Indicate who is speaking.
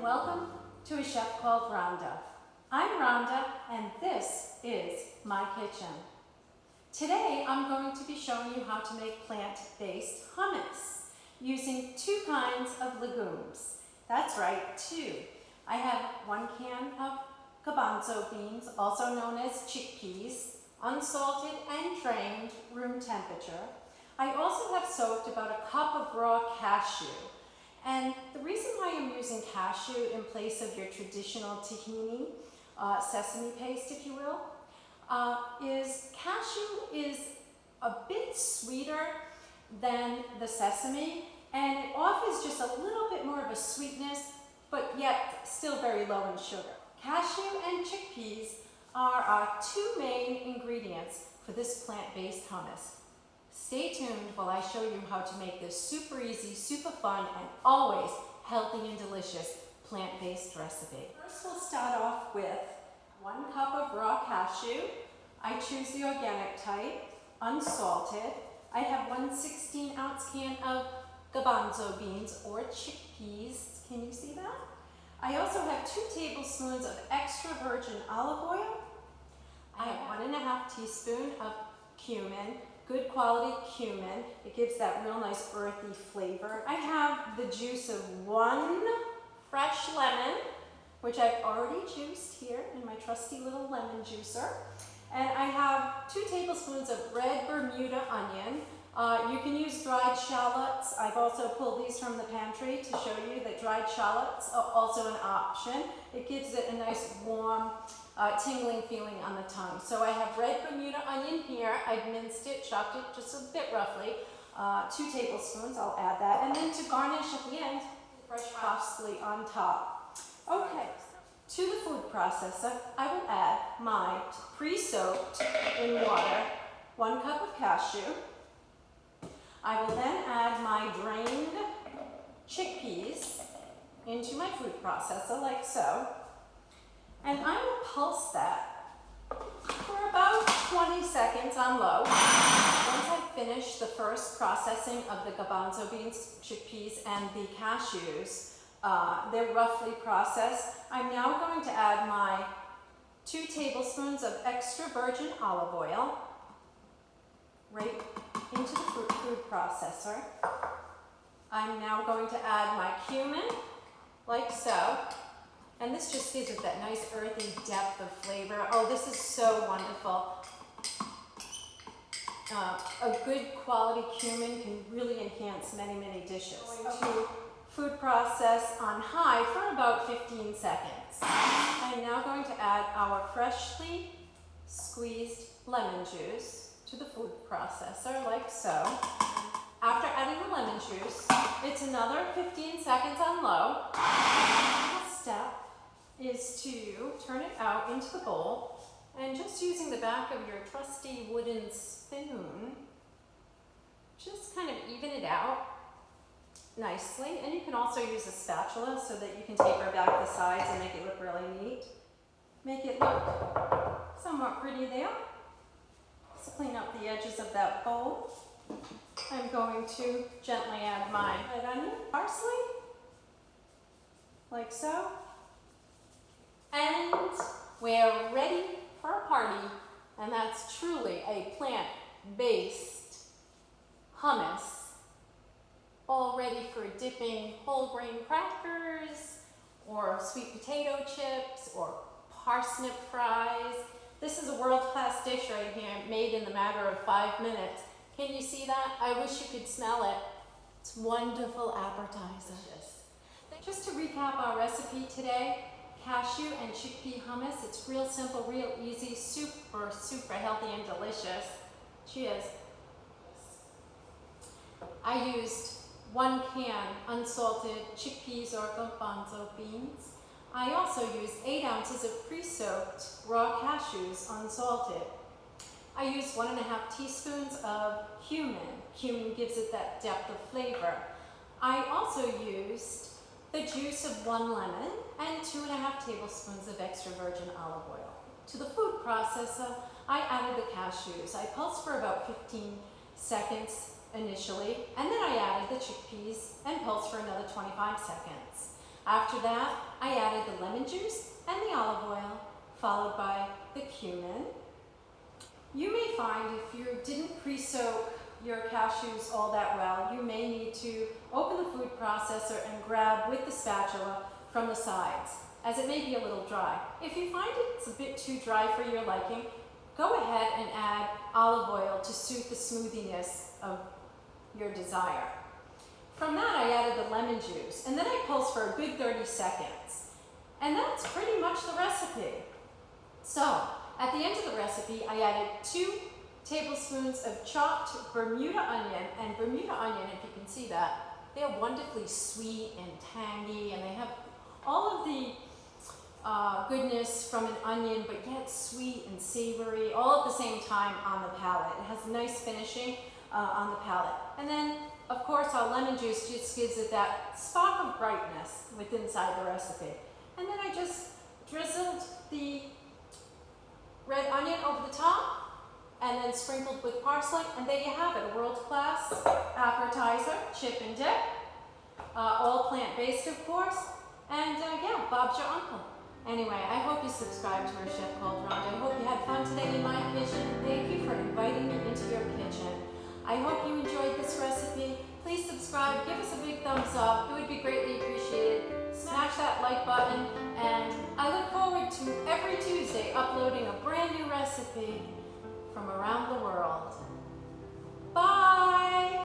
Speaker 1: welcome to A Chef Called Rhonda. I'm Rhonda and this is my kitchen. Today I'm going to be showing you how to make plant-based hummus using two kinds of legumes. That's right, two. I have 1 can of garbanzo beans, also known as chickpeas, unsalted and drained, room temperature. I also have soaked about 1 cup of raw cashew. And the reason why I'm using cashew in place of your traditional tahini, sesame paste if you will, is cashew is a bit sweeter than the sesame, and it offers just a little bit more of a sweetness, but yet still very low in sugar. Cashew and chickpeas are our 2 main ingredients for this plant-based hummus. Stay tuned while I show you how to make this super easy, super fun, and always healthy and delicious plant-based recipe. First we'll start off with 1 cup of raw cashew. I choose the organic type, unsalted. I have 1 16-ounce can of garbanzo beans or chickpeas. Can you see that? I also have 2 tablespoons of extra virgin olive oil. I have 1½ teaspoon of cumin, good quality cumin. It gives that real nice earthy flavor. I have the juice of 1 fresh lemon, which I've already juiced here in my trusty little lemon juicer. And I have 2 tablespoons of red Bermuda onion. You can use dried shallots. I've also pulled these from the pantry to show you that dried shallots are also an option. It gives it a nice warm, tingling feeling on the tongue. So I have red Bermuda onion here. I've minced it, chopped it just a bit roughly. 2 tablespoons, I'll add that. And then to garnish at the end, fresh parsley on top. Okay, to the food processor, I will add my pre-soaked in water 1 cup of cashew. I will then add my drained chickpeas into my food processor like so. And I will pulse that for about 20 seconds on low. Once I finish the first processing of the garbanzo beans, chickpeas, and the cashews, they're roughly processed. I'm now going to add my 2 tablespoons of extra virgin olive oil right into the food processor. I'm now going to add my cumin, like so. And this just gives it that nice earthy depth of flavor. Oh, this is so wonderful. A good quality cumin can really enhance many, many dishes. To food process on high for about 15 seconds. I'm now going to add our freshly squeezed lemon juice to the food processor, like so. After adding the lemon juice, it's another 15 seconds on low. The next step is to turn it out into the bowl, and just using the back of your trusty wooden spoon, just kind of even it out nicely. And you can also use a spatula so that you can taper back the sides and make it look really neat. Make it look somewhat pretty there. Let's clean up the edges of that bowl. I'm going to gently add my red onion, parsley, like so. And we're ready for a party, and that's truly a plant-based hummus, all ready for dipping whole grain crackers, or sweet potato chips, or parsnip fries. This is a world-class dish right here, made in the matter of 5 minutes. Can you see that? I wish you could smell it. It's wonderful appetizer. Just to recap our recipe today, cashew and chickpea hummus. It's real simple, real easy, super, super healthy and delicious. Cheers. I used 1 can unsalted chickpeas or garbanzo beans. I also used 8 ounces of pre-soaked raw cashews unsalted. I used 1½ teaspoons of cumin. Cumin gives it that depth of flavor. I also used the juice of 1 lemon and 2½ tablespoons of extra virgin olive oil. To the food processor, I added the cashews. I pulsed for about 15 seconds initially, and then I added the chickpeas and pulsed for another 25 seconds. After that, I added the lemon juice and the olive oil, followed by the cumin. You may find if you didn't pre-soak your cashews all that well, you may need to open the food processor and grab with the spatula from the sides, as it may be a little dry. If you find it's a bit too dry for your liking, go ahead and add olive oil to suit the smoothiness of your desire. From that, I added the lemon juice, and then I pulsed for a good 30 seconds. And that's pretty much the recipe. So, at the end of the recipe, I added 2 tablespoons of chopped Bermuda onion, and Bermuda onion, if you can see that, they are wonderfully sweet and tangy, and they have all of the goodness from an onion, but yet sweet and savory, all at the same time on the palate. It has nice finishing on the palate. And then, of course, our lemon juice just gives it that spark of brightness inside the recipe. And then I just drizzled the red onion over the top, and then sprinkled with parsley, and there you have it, a world-class appetizer, chip and dip, all plant-based, of course, and yeah, Bob's your uncle. Anyway, I hope you subscribe to our chef called Rhonda. I hope you had fun today in my kitchen. Thank you for inviting me into your kitchen. I hope you enjoyed this recipe. Please subscribe, give us a big thumbs up. It would be greatly appreciated. Smash that like button, and I look forward to every Tuesday uploading a brand new recipe from around the world. Bye!